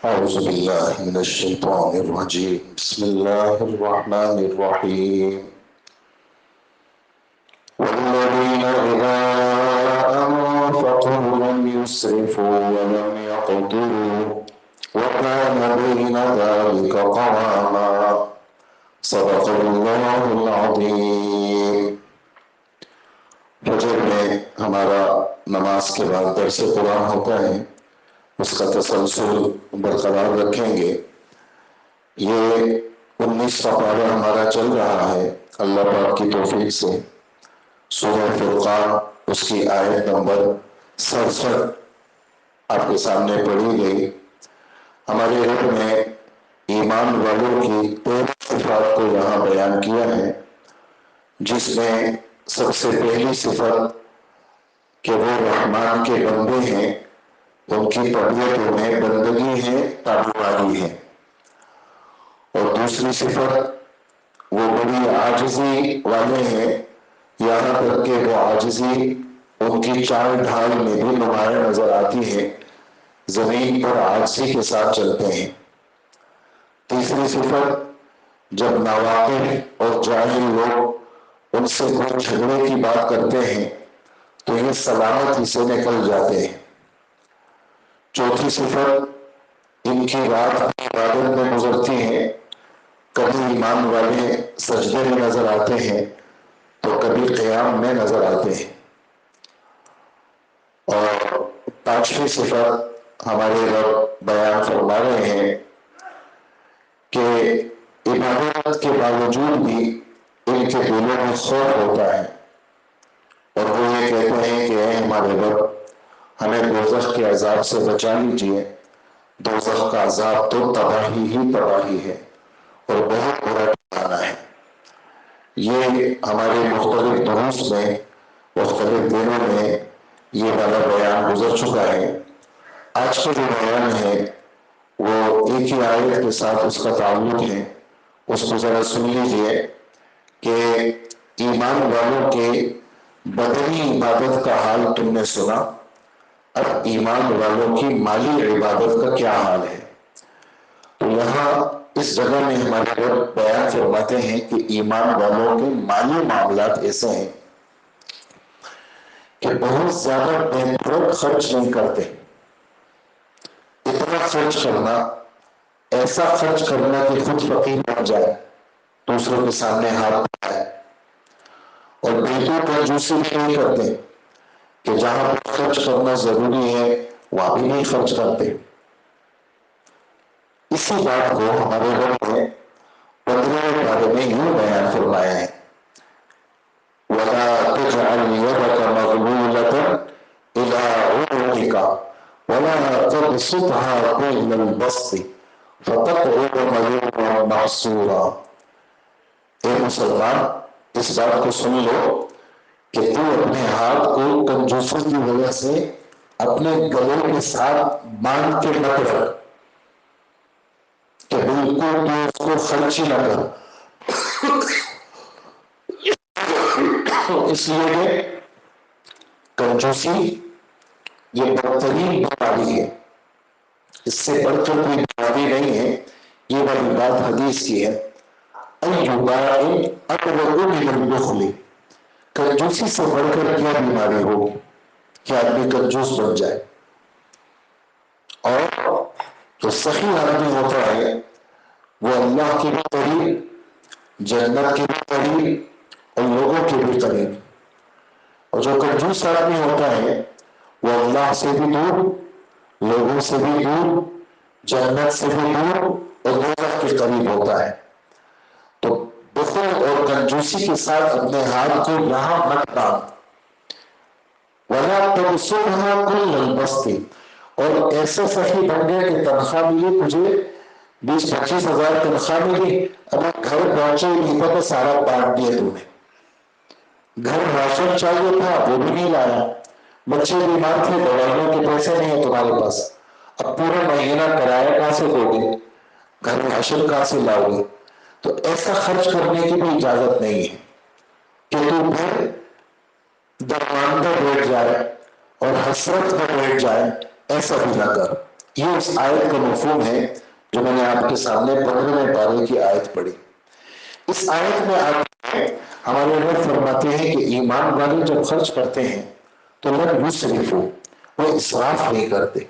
أعوذ بالله من الشيطان الرجيم بسم الله الرحمن الرحيم والذين إذا أنفقوا لم يسرفوا ولم يقتروا وكان بين ذلك قواما صدق الله العظيم۔ فجر میں ہمارا نماز کے بعد درس قرآن ہوتا ہے، اس کا تسلسل برقرار رکھیں گے۔ یہ 19واں پارہ ہمارا چل رہا ہے اللہ پاک کی توفیق سے۔ سورہ فرقان اس کی آیت نمبر 67 آپ کے سامنے پڑھی گئی۔ ہمارے رب نے ایمان والوں کی 13 صفات کو یہاں بیان کیا ہے، جس میں سب سے پہلی صفت کہ وہ رحمان کے بندے ہیں، ان کی طبیعتوں میں بندگی ہے، تابعداری ہے۔ اور دوسری صفت وہ بڑی عاجزی والے ہیں، یہاں تک کہ وہ عاجزی ان کی چال ڈھال میں بھی نمایاں نظر آتی ہے، زمین پر عاجزی کے ساتھ چلتے ہیں۔ تیسری صفت جب ناواقف اور جاہل لوگ ان سے کوئی جھگڑے کی بات کرتے ہیں تو یہ سلامتی سے نکل جاتے ہیں۔ چوتھی صفت ان کی رات عبادت میں گزرتی ہے، کبھی ایمان والے سجدے میں نظر آتے ہیں تو کبھی قیام میں نظر آتے ہیں۔ اور پانچویں صفت ہمارے رب بیان فرما رہے ہیں کہ عبادت کے باوجود بھی ان کے دلوں میں خوف ہوتا ہے، اور وہ یہ کہتے ہیں کہ اے ہمارے رب، ہمیں دوزخ کے عذاب سے بچا لیجیے۔ دوزخ کا عذاب تو تباہی ہی تباہی ہے اور بہت برا ٹھکانہ ہے۔ یہ ہمارے مختلف دروس میں مختلف دنوں میں یہ والا بیان گزر چکا ہے۔ آج کا جو بیان ہے وہ ایک ہی آیت کے ساتھ اس کا تعلق ہے، اس کو ذرا سن لیجئے کہ ایمان والوں کے بدنی عبادت کا حال تم نے سنا، اب ایمان والوں کی مالی عبادت کا کیا حال ہے۔ تو یہاں اس جگہ میں ہمارے رب بیان فرماتے ہیں کہ ایمان والوں کے مالی معاملات ایسے ہیں کہ بہت زیادہ بے دردانہ خرچ نہیں کرتے۔ اتنا خرچ کرنا، ایسا خرچ کرنا کہ خود فقیر بن جائے، دوسروں کے سامنے ہاتھ پھیلائے، اور بالکل کنجوسی بھی نہیں کرتے کہ جہاں پر خرچ کرنا ضروری ہے وہاں بھی نہیں خرچ کرتے۔ اسی بات کو ہمارے رب نے 15ویں پارے میں یوں بیان فرمایا ہے، وَلَا تَجْعَلْ يَدَكَ مَغْلُولَةً إِلَىٰ عُنُقِكَ وَلَا تَبْسُطْهَا كُلَّ الْبَسْطِ فَتَقْعُدَ مَلُومًا مَحْسُورًا۔ اے مسلمان، اس بات کو سن لو کہ تو اپنے ہاتھ کو کنجوسی کی وجہ سے اپنے گلے کے ساتھ باندھ کے مت رکھ کہ بالکل تو اس کو خرچ ہی نہ کر، اس لیے کہ کنجوسی یہ بدترین بیماری ہے، اس سے بڑھ کر کوئی بیماری نہیں ہے۔ یہ والی بات حدیث کی ہے، ایُّ اقرب من البخل، کنجوسی سے بڑھ کر کیا بیماری ہوگی کہ آدمی کنجوس بن جائے۔ اور جو سخی آدمی ہوتا ہے وہ اللہ کے بھی قریب، جنت کے بھی قریب اور لوگوں کے بھی قریب، اور جو کنجوس آدمی ہوتا ہے وہ اللہ سے بھی دور، لوگوں سے بھی دور، جنت سے بھی دور اور دوزخ کے قریب ہوتا ہے۔ تو بخل اور کنجوسی کے ساتھ اپنے ہاتھ کو یہاں مت باندھ، وَلَا تَبْسُطْهَا كُلَّ الْبَسْطِ، اور ایسے سخی بن گئے کہ تنخواہ ملی تجھے 20-25 ہزار تنخواہ ملی، اب گھر پہنچے نہیں پتہ سارا بانٹ دیا تم نے۔ گھر راشن چاہیے تھا وہ بھی نہیں لایا، بچے بیمار تھے دوائیوں کے پیسے نہیں ہیں تمہارے پاس، اب پورا مہینہ کرایہ کہاں سے دو گے، گھر راشن کہاں سے لاؤ گے۔ تو ایسا خرچ کرنے کی بھی اجازت نہیں ہے کہ تو پھر درماندہ بیٹھ جائے اور حسرت میں بیٹھ جائے، ایسا بھی نہ کر۔ یہ اس آیت کا مفہوم ہے جو میں نے آپ کے سامنے 15ویں پارے کی آیت پڑھی۔ اس آیت میں آپ ہمارے رب فرماتے ہیں کہ ایمان والے جب خرچ کرتے ہیں تو لن یسرفوا، وہ اسراف نہیں کرتے۔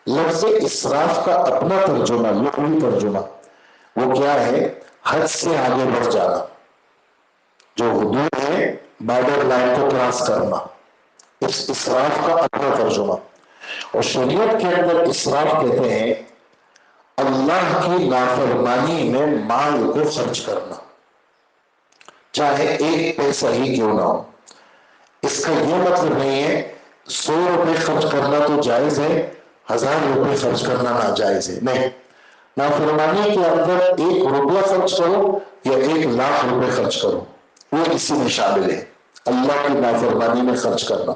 لفظ اسراف کا اپنا ترجمہ، لغوی ترجمہ وہ کیا ہے؟ حد سے آگے بڑھ جانا، جو حدود ہے، بارڈر لائن کو کراس کرنا، اس اسراف کا اپنا ترجمہ۔ اور شریعت کے اندر اسراف کہتے ہیں اللہ کی نافرمانی میں مال کو خرچ کرنا، چاہے ایک پیسہ ہی کیوں نہ ہو۔ اس کا یہ مطلب نہیں ہے 100 روپے خرچ کرنا تو جائز ہے، 1000 روپے خرچ کرنا ناجائز ہے، نہیں۔ نافرمانی کے اندر 1 روپیہ خرچ کرو یا 1,00,000 روپے خرچ کرو، وہ اسی میں شامل ہے۔ اللہ کی نافرمانی میں خرچ کرنا،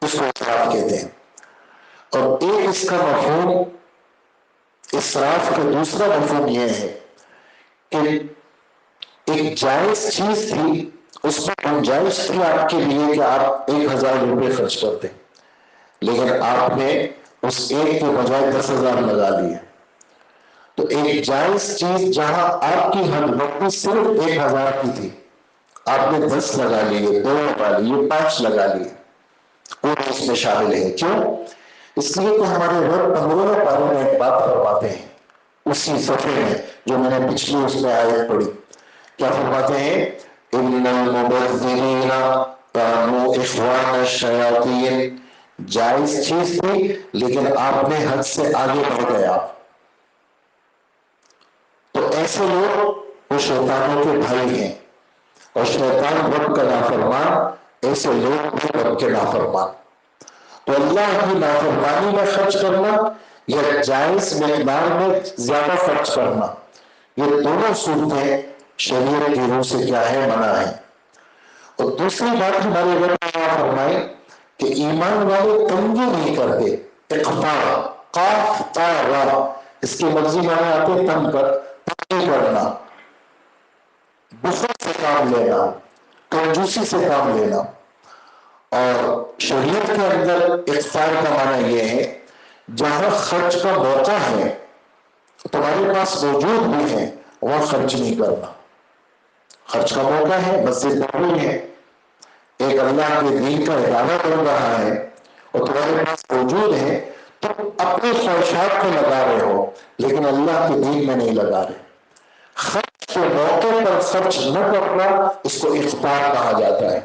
اس کو اسراف کہتے ہیں۔ اور ایک اس کا مفہوم، اسراف کا دوسرا مفہوم یہ ہے کہ ایک جائز چیز تھی، اس میں گنجائش تھی آپ کے لیے کہ آپ 1,000 روپے خرچ کرتے، لیکن آپ نے اس ایک کے بجائے 10,000 لگا دیے۔ تو ایک جائز چیز جہاں آپ کی حد وقت صرف 1,000 کی تھی، آپ نے 10 لگا لیے، 2 لگا لیے، 5 لگا لیے، وہ اس میں شامل ہے۔ کیوں؟ اس لیے کہ ہمارے رب 15ویں پارے میں ایک بات فرماتے ہیں، اسی صفحے میں جو میں نے پچھلی اس میں آیت پڑھی، کیا فرماتے ہیں؟ ان المبذرین کانوا اخوان الشیاطین، جائز چیز تھی لیکن آپ نے حد سے آگے بڑھ گئے آپ، تو ایسے لوگ وہ شیطانوں کے بھائی ہیں، اور شیطان رب کا نافرمان، ایسے لوگ بھی رب کے نافرمان۔ تو اللہ کی نافرمانی میں خرچ کرنا یا جائز مقدار میں زیادہ خرچ کرنا، یہ دونوں صورتیں شریعت کی روح سے کیا ہے؟ منع ہے۔ اور دوسری بات ہمارے رب نے فرمائی کہ ایمان والے تنگی نہیں کرتے، اقتار، قاف تا را، اس کے لفظی معنی آتے ہیں تنگی کرنا، بخل سے کام لینا، کنجوسی سے کام لینا۔ اور شریعت کے اندر اقتار کا معنی یہ ہے جہاں خرچ کا موقع ہے، تمہارے پاس موجود بھی ہے، وہاں خرچ نہیں کرنا۔ خرچ کا موقع ہے، مسجد بنی ہے، ایک اللہ کے دین کا ادارہ بن رہا ہے، اور تمہارے پاس موجود ہے، تم اپنی خواہشات کو لگا رہے ہو لیکن اللہ کے دین میں نہیں لگا رہے۔ خرچ کے موقع پر خرچ نہ کرنا، اس کو اقتار کہا جاتا ہے۔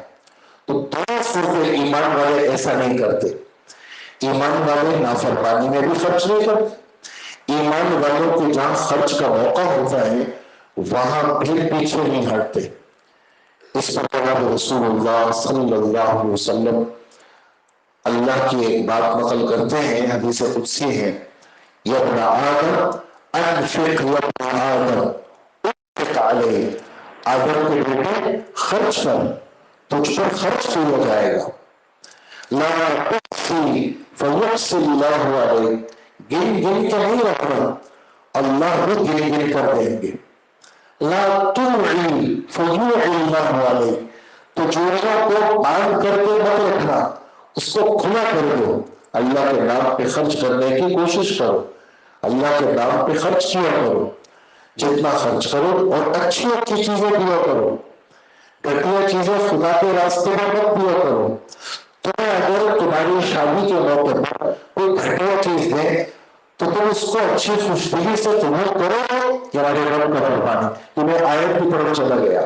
تو دونوں صورتیں ایمان والے ایسا نہیں کرتے۔ ایمان والے نافرمانی میں بھی خرچ نہیں کرتے، ایمان والوں کو جہاں خرچ کا موقع ہوتا ہے وہاں بھی پیچھے نہیں ہٹتے۔ اس پر جناب رسول اللہ صلی اللہ علیہ وسلم اللہ کی ایک بات نقل کرتے ہیں، حدیث قدسی ہے، یا ابن آدم انفق یا ابن آدم انفق علیہ، آدم کے بیٹے خرچ کر، تجھ پر خرچ کیا جائے گا۔ لا تحصی فیحصی اللہ علیہ، گن گن کے نہیں رکھنا، اللہ بھی گن گن کر دیں گے۔ لا توعی فیوعی اللہ علیہ، تو چوریوں کو باندھ کر کے مت رکھنا، اس کو کھلا کر دو، اللہ کے نام پہ خرچ کرنے کی کوشش کرو، اللہ کے نام پہ خرچ کیا کرو، جتنا خرچ کرو، اور اچھی اچھی چیزیں دیا کرو، گھٹیا چیزیں خدا کے راستے میں مت دیا کرو۔ تمہیں اگر تمہاری شادی کے موقع پر کوئی گھٹیا چیز دے تو تم اس کو اچھی خوشدلی سے قبول کرو کہ ہمارے رب کا فرمان ہے۔ تمہیں آیت کی طرف چلا گیا،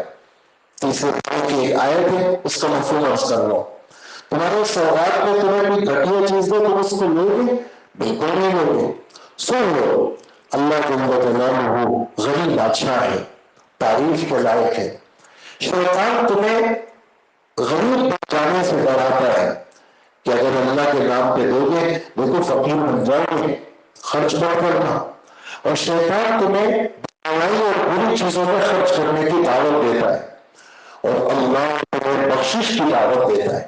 تیسرے پارے کی ایک آیت ہے، اس کا مفہوم عرض کر رہا ہوں۔ تمہارے سوغات میں تمہیں کوئی گھٹیا چیز دے، تم اس کو لو گے؟ بالکل نہیں لو گے۔ سن لو، اللہ جل جلالہ غنی بادشاہ ہے، تعریف کے لائق ہے۔ شیطان تمہیں غریب بن جانے سے ڈراتا ہے کہ اگر اللہ کے نام پہ دو گے دیکھو فقیر بن جاؤ گے، خرچ مت کرنا۔ اور شیطان تمہیں برائی اور بری چیزوں میں خرچ کرنے کی دعوت دیتا ہے، اور اللہ تمہیں بخشش کی دعوت دیتا ہے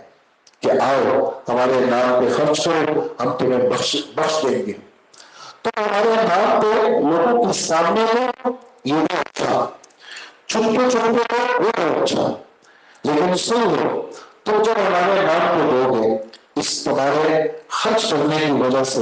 کہ آؤ ہمارے نام پہ خرچ کرو، ہم تمہیں بخش دیں گے۔ تو ہمارے نام پہ لوگوں کے سامنے میں یہ بھی اچھا، چھپے چھپے وہ اچھا، لیکن سن لو، تم جب ہمارے نام پہ دو گے، اس تمہارے خرچ کرنے کی وجہ سے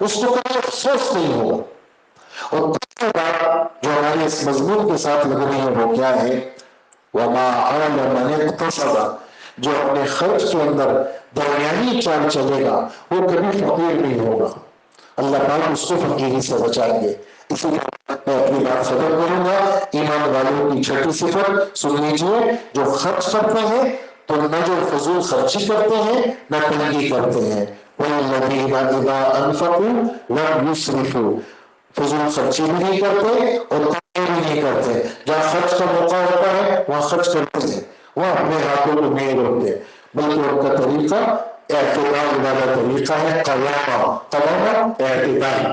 اس کو کبھی افسوس نہیں ہوگا۔ اور دوسری بات جو ہمارے اس مضمون کے ساتھ لگ رہی ہے وہ کیا ہے؟ وَمَا عَلَى مَنِ اقْتَصَدَ، جو اپنے خرچ کے اندر درمیانی چال چلے گا وہ کبھی فقیر نہیں ہوگا، اللہ پاک اس کو فقیری سے بچائیں گے۔ اسی طرح میں اپنی بات ختم کروں گا۔ ایمان والوں کی چھٹی صفت سن لیجیے، جو خرچ کرتے ہیں تو نہ جو فضول خرچی کرتے ہیں نہ تنگی کرتے ہیں۔ وَالَّذِينَ إِذَا أَنفَقُوا لَمْ يُسْرِفُوا، فضول خرچی بھی نہیں کرتے اور تنگی بھی نہیں کرتے، جہاں خرچ کا موقع ہوتا ہے وہاں خرچ کرتے ہیں، وہاں اپنے ہاتھوں کو نہیں روکتے، بلکہ ان کا طریقہ اعتدال والا طریقہ ہے، قوامہ اعتدال۔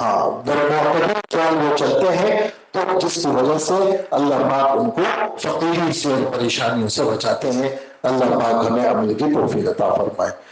ہاں، در معتدل چال وہ چلتے ہیں، تو جس کی وجہ سے اللہ پاک ان کو فقیری سے اور پریشانیوں سے بچاتے ہیں۔ اللہ پاک ہمیں عمل کی توفیق عطا فرمائے۔